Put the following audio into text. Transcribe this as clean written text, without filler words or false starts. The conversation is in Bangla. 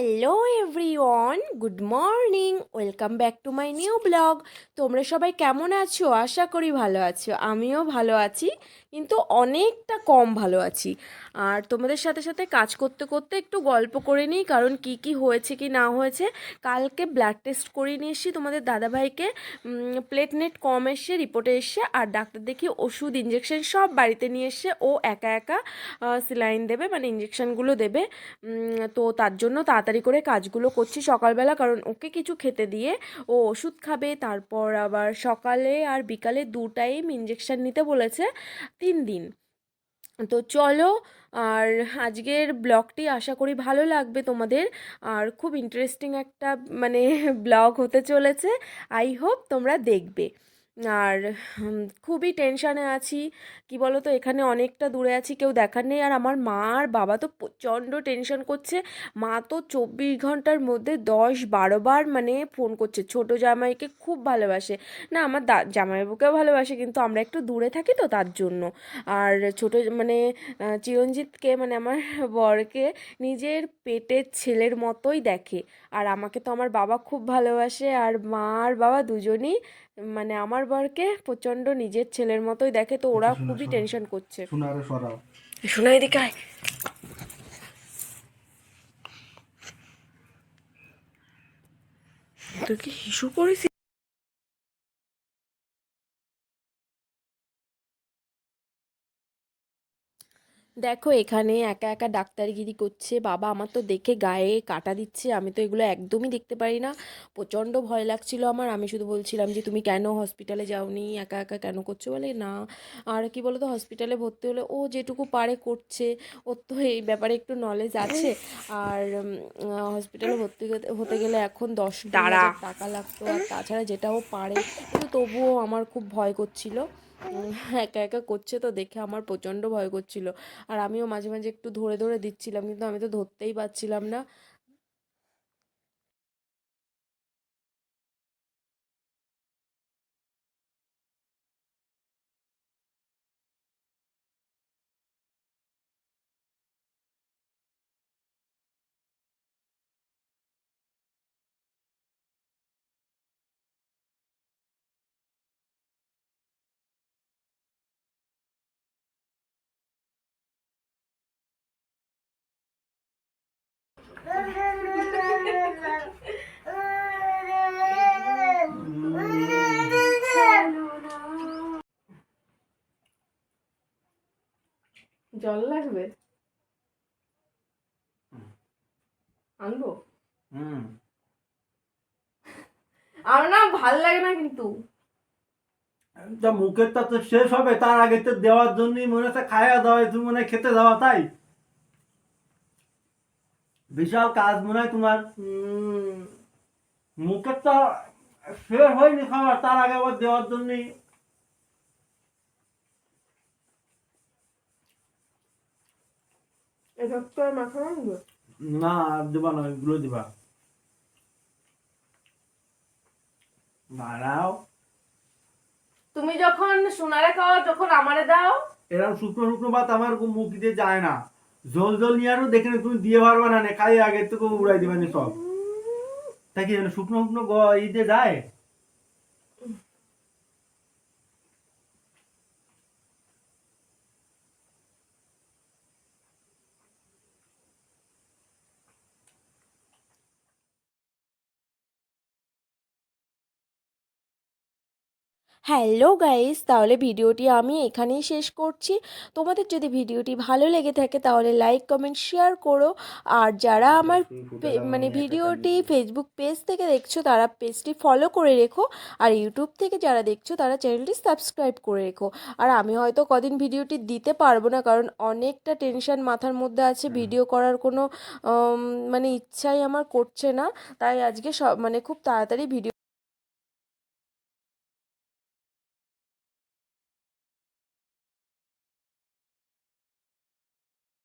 Hello everyone, good morning, welcome back to my new blog. তোমরা সবাই কেমন আছো? আশা করি ভালো আছো। আমিও ভালো আছি, কিন্তু অনেকটা কম ভালো আছি। আর তোমাদের সাথে সাথে কাজ করতে করতে একটু গল্প করে নিই, কারণ কি কি হয়েছে কি না হয়েছে। কালকে ব্লাড টেস্ট করিয়ে নিয়ে এসেছি তোমাদের দাদাভাইকে, প্লেটলেট কম এসে রিপোর্টে এসে, আর ডাক্তার দেখি ওষুধ ইঞ্জেকশন সব বাড়িতে নিয়ে এসে ও একা একা স্যালাইন দেবে, মানে ইঞ্জেকশনগুলো দেবে। তো তার জন্য তাড়াতাড়ি করে কাজগুলো করছি সকালবেলা, কারণ ওকে কিছু খেতে দিয়ে ও ওষুধ খাবে। তারপর আবার সকালে আর বিকালে 2 টাইম ইঞ্জেকশন নিতে বলেছে, 3 দিন। তো চলো, আর আজকের ব্লগটি আশা করি ভালো লাগবে তোমাদের, আর খুব ইন্টারেস্টিং একটা মানে ব্লগ হতে চলেছে। আই হোপ তোমরা দেখবে। আর খুবই টেনশানে আছি, কি বলো তো, এখানে অনেকটা দূরে আছি, কেউ দেখার নেই। আর আমার মা আর বাবা তো প্রচণ্ড টেনশন করছে। মা তো 24 ঘন্টার মধ্যে 10-12 বার মানে ফোন করছে। ছোট জামাইকে খুব ভালোবাসে, না আমার জামাইবাবুকেও ভালোবাসে, কিন্তু আমরা একটু দূরে থাকি তো তার জন্য। আর ছোট মানে চিরঞ্জিতকে মানে আমার বরকে নিজের পেটের ছেলের মতোই দেখে। আর আমাকে তো আমার বাবা খুব ভালোবাসে, আর মা আর বাবা দুজনেই মানে আমার বরকে প্রচণ্ড নিজের ছেলের মতোই দেখে। তো ওরা খুবই টেনশন করছে। শোনা এদিকে আয়। তুই কি হিসু করিস? দেখো এখানে একা একা ডাক্তারগিরি করছে বাবা, আমার তো দেখে গায়ে কাটা দিচ্ছে। আমি তো এগুলো একদমই দেখতে পারি না, প্রচণ্ড ভয় লাগছিল আমার। আমি শুধু বলছিলাম যে তুমি কেন হসপিটালে যাওনি, একা একা কেন করছো? বলে না। আর কি বলো তো, হসপিটালে ভর্তি হলে ও যেটুকু পারে করছে, ওর তো এই ব্যাপারে একটু নলেজ আছে। আর হসপিটালে ভর্তি হতে গেলে এখন 10-15 হাজার টাকা লাগতো, আর তাছাড়া যেটাও পারে, কিন্তু তবুও আমার খুব ভয় করছিল। একা একা করছে তো দেখে আমার প্রচণ্ড ভয় করছিল। আর আমিও মাঝে মাঝে একটু ধরে ধরে দিচ্ছিলাম, কিন্তু আমি তো ধরতেই পারছিলাম না। জল লাগবে, আনবো? আমার না ভাল লাগে না কিন্তু। তা মুখেরটা তো শেষ হবে, তার আগে তো দেওয়ার জন্যই মনে হচ্ছে খাওয়া দাওয়া তুমি মনে হয় খেতে যাওয়া, তাই বিশাল কাজ মনে হয় তোমার। মুখেরটা শেষ হয়নি খাওয়া, তার আগে আবার দেওয়ার জন্যই। এটা তো আর মাখা আনবো না, আর দিবা না, এগুলো দিবা। দাঁড়াও, তুমি যখন সোনারে খাওয়া, যখন আমারে দাও। এরকম শুকনো শুকনো ভাত আমার মুখ দিয়ে যায় না। জল জল নিয়ে আরো দেখে তুমি দিয়ে পারবে না, খাই আগে থেকে উড়াই দিবা নি সব। তা কি শুকনো শুকনো ই দিয়ে যায়? হ্যালো গাইস, তাহলে ভিডিওটি আমি এখানেই শেষ করছি। তোমাদের যদি ভিডিওটি ভালো লেগে থাকে তাহলে লাইক কমেন্ট শেয়ার করো। আর যারা আমার মানে ভিডিওটি ফেসবুক পেজ থেকে দেখছো তারা পেজটি ফলো করে রেখো, আর ইউটিউব থেকে যারা দেখছো তারা চ্যানেলটি সাবস্ক্রাইব করে রেখো। আর আমি হয়তো কদিন ভিডিওটি দিতে পারবো না, কারণ অনেকটা টেনশন মাথার মধ্যে আছে, ভিডিও করার কোনো মানে ইচ্ছাই আমার করছে না। তাই আজকে সব মানে খুব তাড়াতাড়ি ভিডিও